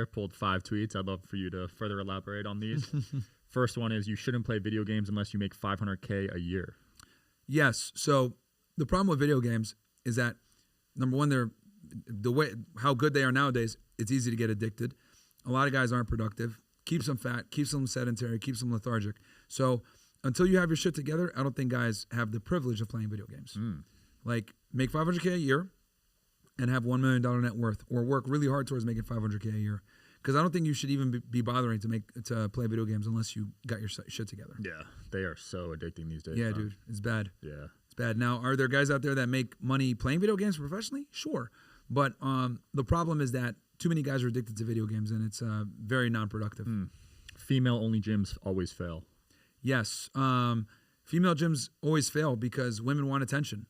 there. Pulled 5 tweets. I'd love for you to further elaborate on these. First one is you shouldn't play video games unless you make $500K a year. Yes. So the problem with video games is that, number one, how good they are nowadays, it's easy to get addicted. A lot of guys aren't productive. Keeps them fat, keeps them sedentary, keeps them lethargic. So until you have your shit together, I don't think guys have the privilege of playing video games. Like, make $500K a year and have $1 million net worth, or work really hard towards making $500K a year. Because I don't think you should even be bothering to play video games unless you got your shit together. Yeah, they are so addicting these days. Yeah, dude, it's bad. Yeah, it's bad. Now, are there guys out there that make money playing video games professionally? Sure, but the problem is that too many guys are addicted to video games, and it's very non-productive. Female-only gyms always fail. Yes, female gyms always fail because women want attention.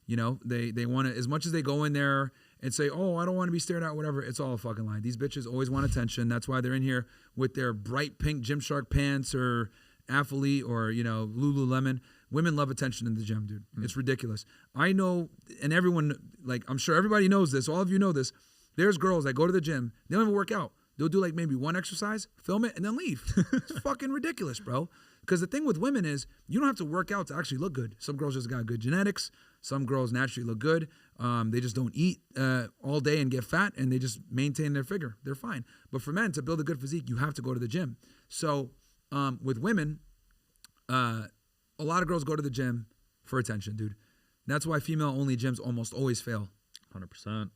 You know, they want to, as much as they go in there and say, oh, I don't want to be stared at, whatever, it's all a fucking lie. These bitches always want attention. That's why they're in here with their bright pink Gymshark pants or Athlete or, you know, Lululemon. Women love attention in the gym, dude. It's ridiculous. I know, and everyone, like, I'm sure everybody knows this. All of you know this. There's girls that go to the gym. They don't even work out. They'll do like maybe one exercise, film it, and then leave. It's fucking ridiculous, bro. Because the thing with women is you don't have to work out to actually look good. Some girls just got good genetics. Some girls naturally look good. They just don't eat all day and get fat, and they just maintain their figure. They're fine. But for men, to build a good physique, you have to go to the gym. So with women, a lot of girls go to the gym for attention, dude. That's why female-only gyms almost always fail. 100%.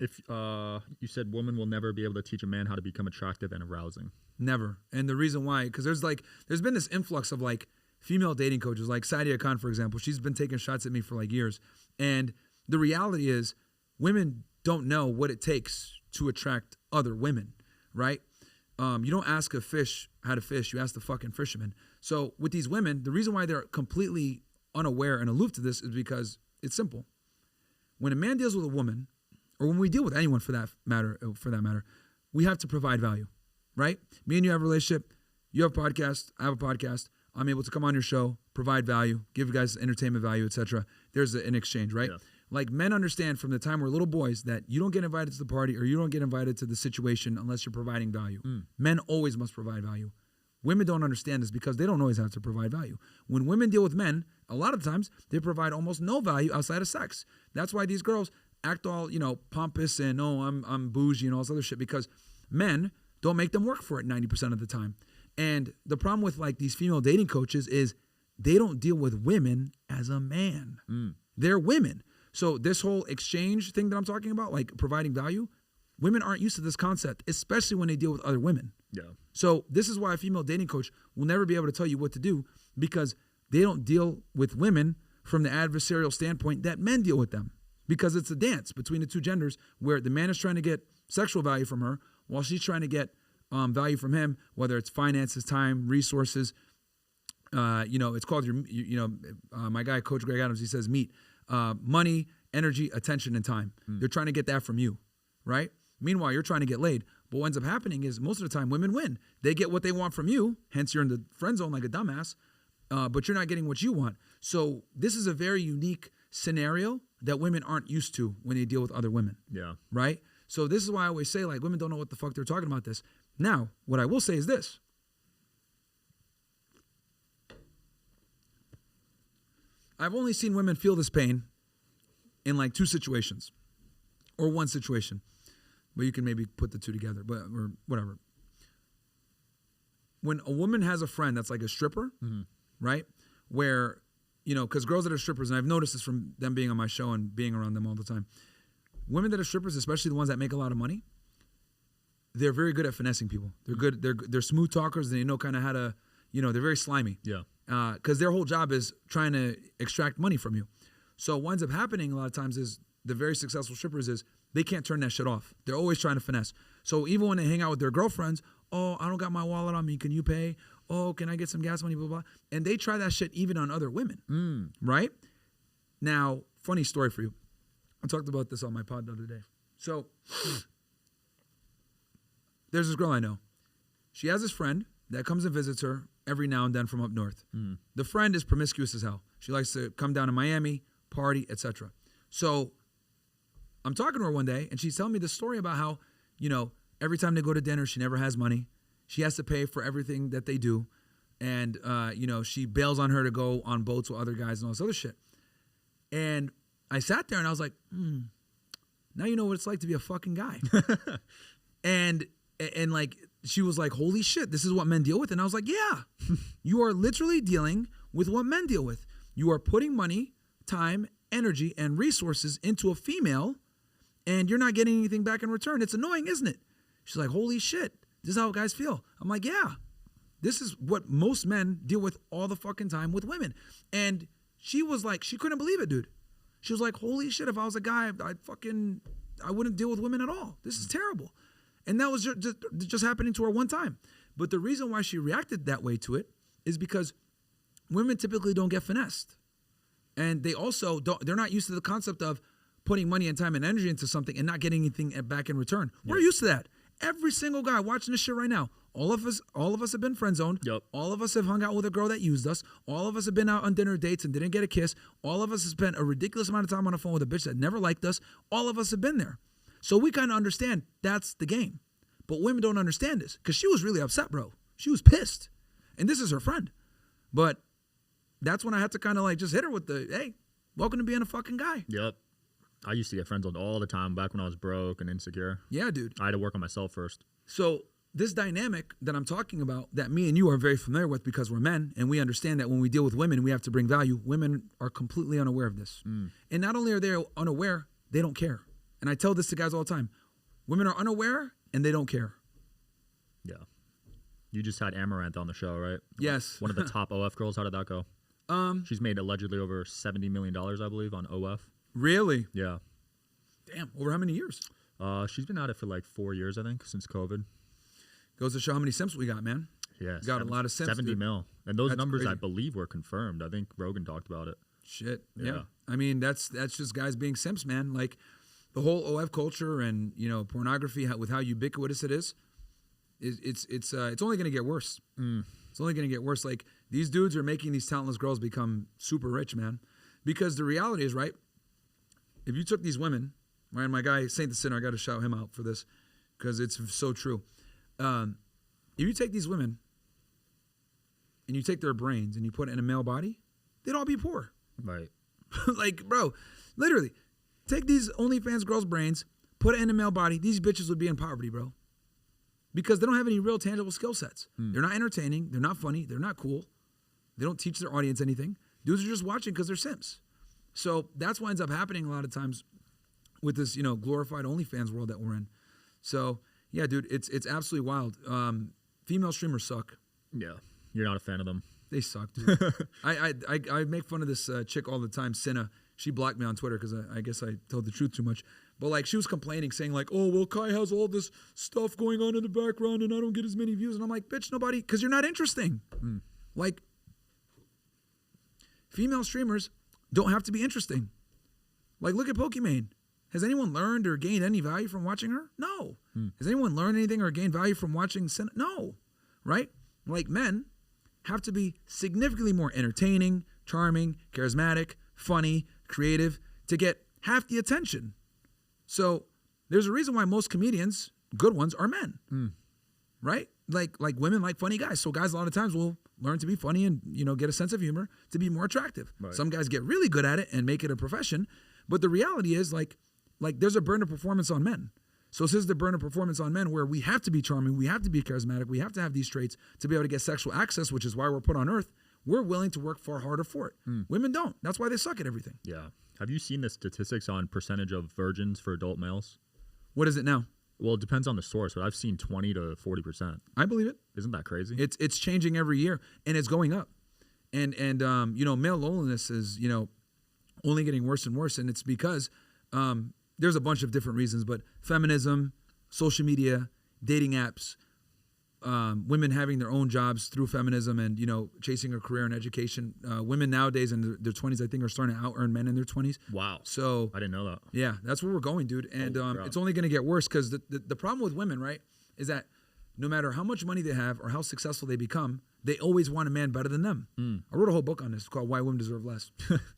If you said women will never be able to teach a man how to become attractive and arousing. Never. And the reason why, because there's been this influx of like female dating coaches, like Sadia Khan, for example. She's been taking shots at me for like years. And the reality is women don't know what it takes to attract other women, right? You don't ask a fish how to fish. You ask the fucking fisherman. So with these women, the reason why they're completely unaware and aloof to this is because it's simple. When a man deals with a woman, or when we deal with anyone for that matter, we have to provide value, right? Me and you have a relationship. You have a podcast. I have a podcast. I'm able to come on your show, provide value, give you guys entertainment value, etc. There's an exchange, right? Yeah. Like, men understand from the time we're little boys that you don't get invited to the party or you don't get invited to the situation unless you're providing value. Men always must provide value. Women don't understand this because they don't always have to provide value. When women deal with men, a lot of times they provide almost no value outside of sex. That's why these girls act all, you know, pompous and, oh, I'm bougie and all this other shit, because men don't make them work for it 90% of the time. And the problem with like these female dating coaches is they don't deal with women as a man. They're women. So this whole exchange thing that I'm talking about, like providing value, women aren't used to this concept, especially when they deal with other women. Yeah. So this is why a female dating coach will never be able to tell you what to do, because they don't deal with women from the adversarial standpoint that men deal with them. Because it's a dance between the two genders where the man is trying to get sexual value from her while she's trying to get value from him, whether it's finances, time, resources. It's called my guy, Coach Greg Adams, he says meat, money, energy, attention, and time. They're trying to get that from you, right? Meanwhile, you're trying to get laid. But what ends up happening is most of the time women win. They get what they want from you, hence you're in the friend zone like a dumbass, but you're not getting what you want. So this is a very unique scenario that women aren't used to when they deal with other women. Yeah. Right? So this is why I always say, like, women don't know what the fuck they're talking about this. Now, what I will say is this. I've only seen women feel this pain in like 2 situations or 1 situation, but you can maybe put the 2 together, or whatever. When a woman has a friend that's like a stripper, right? Where, you know, because girls that are strippers, and I've noticed this from them being on my show and being around them all the time, women that are strippers, especially the ones that make a lot of money, they're very good at finessing people. They're good. They're smooth talkers. And they know kind of how to, you know, they're very slimy. Yeah. Because their whole job is trying to extract money from you. So what ends up happening a lot of times is the very successful strippers is they can't turn that shit off. They're always trying to finesse. So even when they hang out with their girlfriends, oh, I don't got my wallet on me. Can you pay? Oh, can I get some gas money? Blah, blah, blah. And they try that shit even on other women. Right? Now, funny story for you. I talked about this on my pod the other day. So there's this girl I know. She has this friend that comes and visits her every now and then from up north. The friend is promiscuous as hell. She likes to come down to Miami, party, etc. So I'm talking to her one day, and she's telling me this story about how, you know, Every time they go to dinner, she never has money. She has to pay for everything that they do. And, she bails on her to go on boats with other guys and all this other shit. And I sat there and I was like, now you know what it's like to be a fucking guy. and like, she was like, holy shit, this is what men deal with. And I was like, yeah, you are literally dealing with what men deal with. You are putting money, time, energy, and resources into a female, and you're not getting anything back in return. It's annoying, isn't it? She's like, holy shit, this is how guys feel. I'm like, yeah, this is what most men deal with all the fucking time with women. And she was like, she couldn't believe it, dude. She was like, holy shit, if I was a guy, I wouldn't deal with women at all. This is terrible. And that was just happening to her one time. But the reason why she reacted that way to it is because women typically don't get finessed. And they also they're not used to the concept of putting money and time and energy into something and not getting anything back in return. Yep. We're used to that. Every single guy watching this shit right now, all of us have been friend zoned. Yep. All of us have hung out with a girl that used us. All of us have been out on dinner dates and didn't get a kiss. All of us have spent a ridiculous amount of time on the phone with a bitch that never liked us. All of us have been there. So we kind of understand that's the game. But women don't understand this because she was really upset, bro. She was pissed. And this is her friend. But that's when I had to kind of like just hit her with the, hey, welcome to being a fucking guy. Yep. I used to get friend zoned all the time back when I was broke and insecure. Yeah, dude. I had to work on myself first. So this dynamic that I'm talking about that me and you are very familiar with because we're men and we understand that when we deal with women, we have to bring value. Women are completely unaware of this. And not only are they unaware, they don't care. And I tell this to guys all the time. Women are unaware and they don't care. Yeah. You just had Amaranth on the show, right? Yes. One of the top OF girls. How did that go? She's made allegedly over $70 million, I believe, on OF. Really? Yeah. Damn. Over how many years? She's been at it for like 4 years, I think, since COVID. Goes to show how many simps we got, man. Yeah. Got a lot of simps. 70 mil. And those numbers, crazy. I believe, were confirmed. I think Rogan talked about it. Shit. Yeah. I mean, that's just guys being simps, man. Like the whole OF culture and, pornography, with how ubiquitous it is, it's only going to get worse. It's only going to get worse. Like these dudes are making these talentless girls become super rich, man. Because the reality is, right, if you took these women, right, my guy, Saint the Sinner, I got to shout him out for this because it's so true. If you take these women and you take their brains and you put it in a male body, they'd all be poor. Right. Like, bro, literally, take these OnlyFans girls' brains, put it in a male body, these bitches would be in poverty, bro. Because they don't have any real tangible skill sets. They're not entertaining. They're not funny. They're not cool. They don't teach their audience anything. Dudes are just watching because they're simps. So that's what ends up happening a lot of times with this, glorified OnlyFans world that we're in. So, yeah, dude, it's absolutely wild. Female streamers suck. Yeah. You're not a fan of them. They suck, dude. I make fun of this chick all the time, Cinna. She blocked me on Twitter because I guess I told the truth too much. But like she was complaining, saying like, oh, well, Kai has all this stuff going on in the background and I don't get as many views. And I'm like, bitch, nobody, because you're not interesting. Like, female streamers don't have to be interesting. Like, look at Pokimane. Has anyone learned or gained any value from watching her? No. Has anyone learned anything or gained value from watching Cinna? No. Right? Like, men have to be significantly more entertaining, charming, charismatic, funny, creative to get half the attention. So there's a reason why most comedians, good ones, are men, right? Like women like funny guys. So guys a lot of times will learn to be funny and, get a sense of humor to be more attractive. Right. Some guys get really good at it and make it a profession. But the reality is like there's a burden of performance on men. So this is the burden of performance on men where we have to be charming, we have to be charismatic, we have to have these traits to be able to get sexual access, which is why we're put on earth. We're willing to work far harder for it. Women don't. That's why they suck at everything. Yeah. Have you seen the statistics on percentage of virgins for adult males? What is it now? Well, it depends on the source, but I've seen 20 to 40%. I believe it. Isn't that crazy? It's changing every year, and it's going up. And male loneliness is, only getting worse and worse, and it's because there's a bunch of different reasons, but feminism, social media, dating apps, women having their own jobs through feminism and, chasing a career in education. Women nowadays in their 20s, I think, are starting to out-earn men in their 20s. Wow. So I didn't know that. Yeah, that's where we're going, dude. And it's only going to get worse because the problem with women, right, is that no matter how much money they have or how successful they become, they always want a man better than them. I wrote a whole book on this called Why Women Deserve Less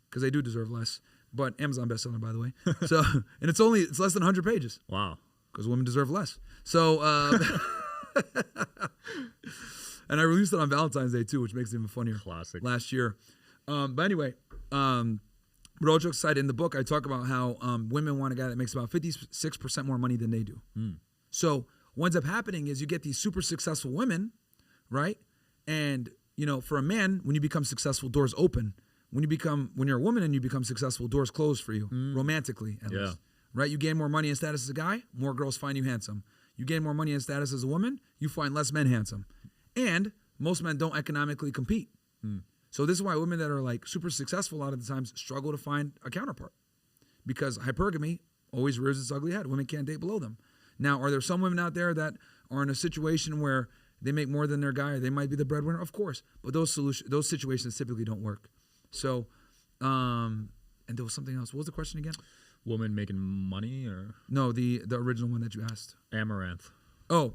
because they do deserve less. But Amazon bestseller, by the way. So, and it's less than 100 pages. Wow. Because women deserve less. So, and I released it on Valentine's Day too, which makes it even funnier. Classic. Last year. But anyway, but all jokes aside, in the book, I talk about how women want a guy that makes about 56% more money than they do. So what ends up happening is you get these super successful women, right? And, you know, for a man, when you become successful, doors open. When you're a woman and you become successful, doors close for you, romantically at least. Right? You gain more money and status as a guy, more girls find you handsome. You gain more money and status as a woman, you find less men handsome. And most men don't economically compete. So this is why women that are like super successful a lot of the times struggle to find a counterpart. Because hypergamy always rears its ugly head. Women can't date below them. Now, are there some women out there that are in a situation where they make more than their guy, or they might be the breadwinner? Of course. But those situations typically don't work. So, and there was something else. What was the question again? Woman making money or? No, the original one that you asked. Amaranth. Oh,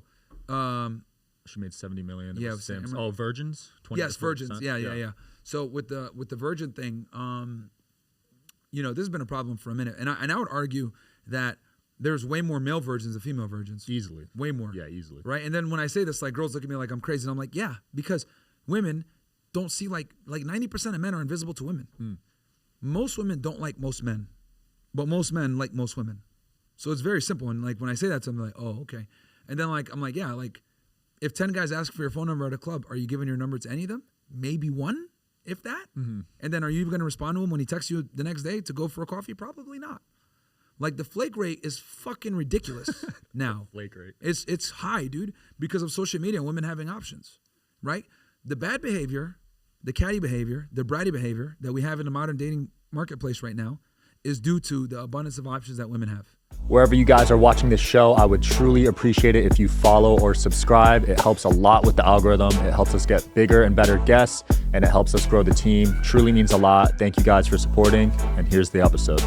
she made 70 million. Yeah, Simps. Oh, virgins. 20 yes, virgins. Yeah. So with the virgin thing, you know, this has been a problem for a minute, and I would argue that there's way more male virgins than female virgins. Easily. Way more. Yeah, easily. Right, and then when I say this, like girls look at me like I'm crazy, and I'm like, yeah, because women don't see like 90% of men are invisible to women. Most women don't like most men, but most men like most women. So it's very simple. And like when I say that to them, they're like, oh, okay. And then like I'm like, yeah, like if 10 guys ask for your phone number at a club, are you giving your number to any of them? Maybe one, if that. And then are you going to respond to him when he texts you the next day to go for a coffee? Probably not. Like the flake rate is fucking ridiculous now. Flake rate. It's high, dude, because of social media and women having options, right? The bad behavior, the catty behavior, the bratty behavior that we have in the modern dating marketplace right now is due to the abundance of options that women have. Wherever you guys are watching this show, I would truly appreciate it if you follow or subscribe. It helps a lot with the algorithm. It helps us get bigger and better guests, and it helps us grow the team. Truly means a lot. Thank you guys for supporting, and here's the episode.